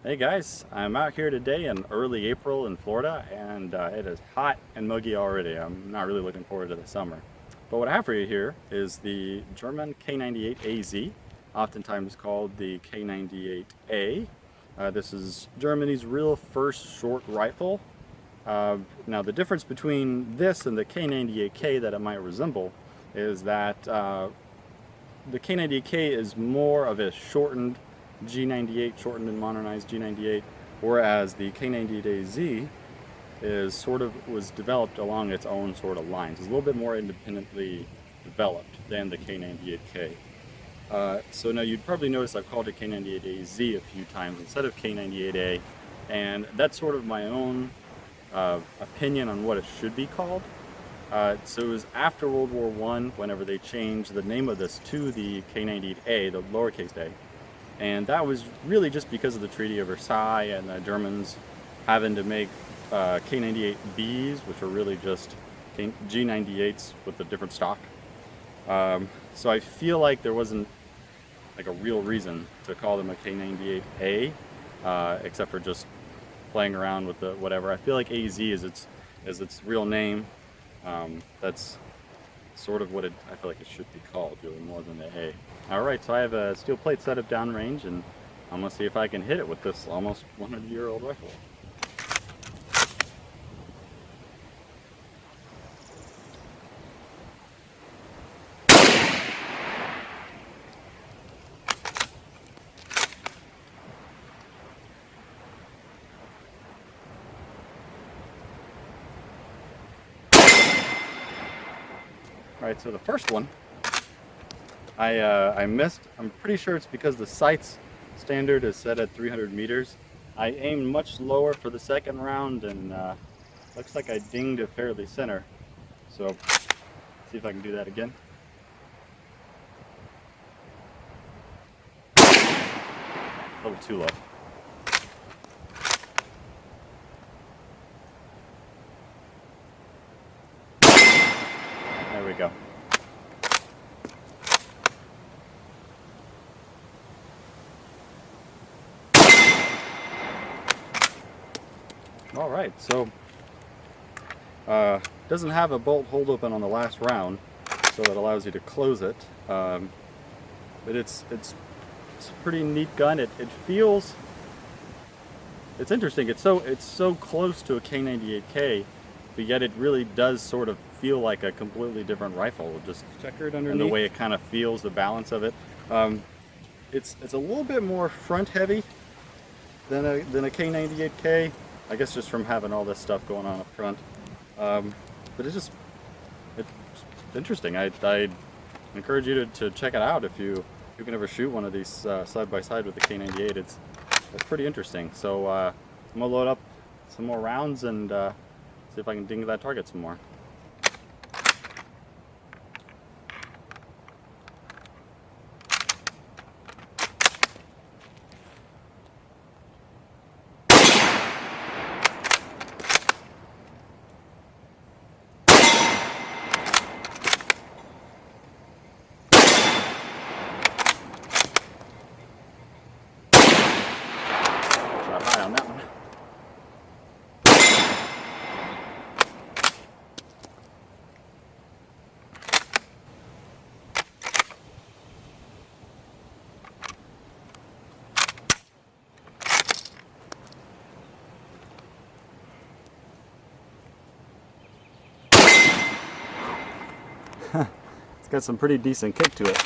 Hey guys, I'm out here today in early April in Florida, and it is hot and muggy already. I'm not really looking forward to the summer. But what I have for you here is the German K98AZ, oftentimes called the K98A. This is Germany's real first short rifle. Now the difference between this and the K98K that it might resemble is that the K98K is more of a shortened G98, shortened and modernized G98, whereas the K98AZ was developed along its own sort of lines. It's a little bit more independently developed than the K98K. So now you'd probably notice I've called it K98AZ a few times instead of K98A, and that's sort of my own opinion on what it should be called. So it was after World War I whenever they changed the name of this to the K98A, the lowercase a. And that was really just because of the Treaty of Versailles and the Germans having to make K98Bs, which are really just G98s with a different stock. So I feel like there wasn't like a real reason to call them a K98A, except for just playing around with the whatever. I feel like AZ is its real name. That's sort of what I feel like it should be called, really, more than the A. Alright, so I have a steel plate set up downrange, and I'm going to see if I can hit it with this almost 100-year-old rifle. Alright, so the first one, I missed. I'm pretty sure it's because the sight's standard is set at 300 meters. I aimed much lower for the second round, and looks like I dinged it fairly center. So, see if I can do that again. A little too low. There we go. All right, so doesn't have a bolt hold open on the last round, so that allows you to close it. But it's a pretty neat gun. It feels, it's interesting. It's so close to a K98K, but yet it really does sort of feel like a completely different rifle. Just checkered underneath, and the way it kind of feels, the balance of it. It's a little bit more front heavy than a K98K. I guess just from having all this stuff going on up front. But it's interesting. I encourage you to check it out if you can ever shoot one of these side by side with the K98. It's pretty interesting. So I'm gonna load up some more rounds and see if I can ding that target some more. High on that one. It's got some pretty decent kick to it.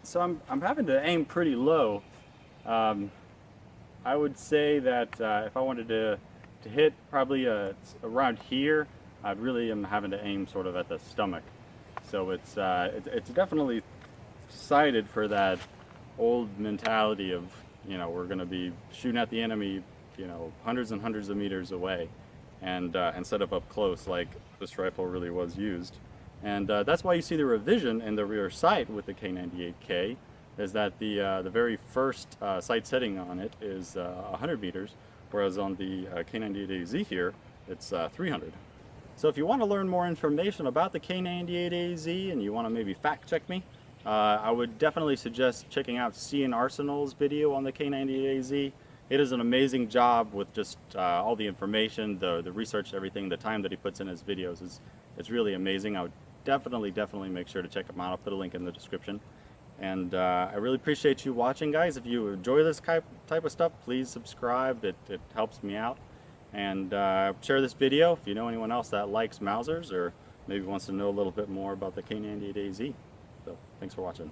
So I'm having to aim pretty low. I would say that if I wanted to hit probably around here, I really am having to aim sort of at the stomach. So it's definitely sighted for that old mentality of, you know, we're going to be shooting at the enemy, you know, hundreds and hundreds of meters away, and set up close like this rifle really was used. And that's why you see the revision in the rear sight with the K98K, is that the very first sight setting on it is 100 meters, whereas on the K98AZ here, it's 300. So if you want to learn more information about the K98AZ and you want to maybe fact check me, I would definitely suggest checking out Cian Arsenal's video on the K98AZ. It is an amazing job with just all the information, the research, everything, the time that he puts in his videos is really amazing. I would definitely make sure to check him out. I'll put a link in the description. And I really appreciate you watching, guys. If you enjoy this type of stuff, please subscribe. It helps me out. And share this video if you know anyone else that likes Mausers or maybe wants to know a little bit more about the K98AZ. So thanks for watching.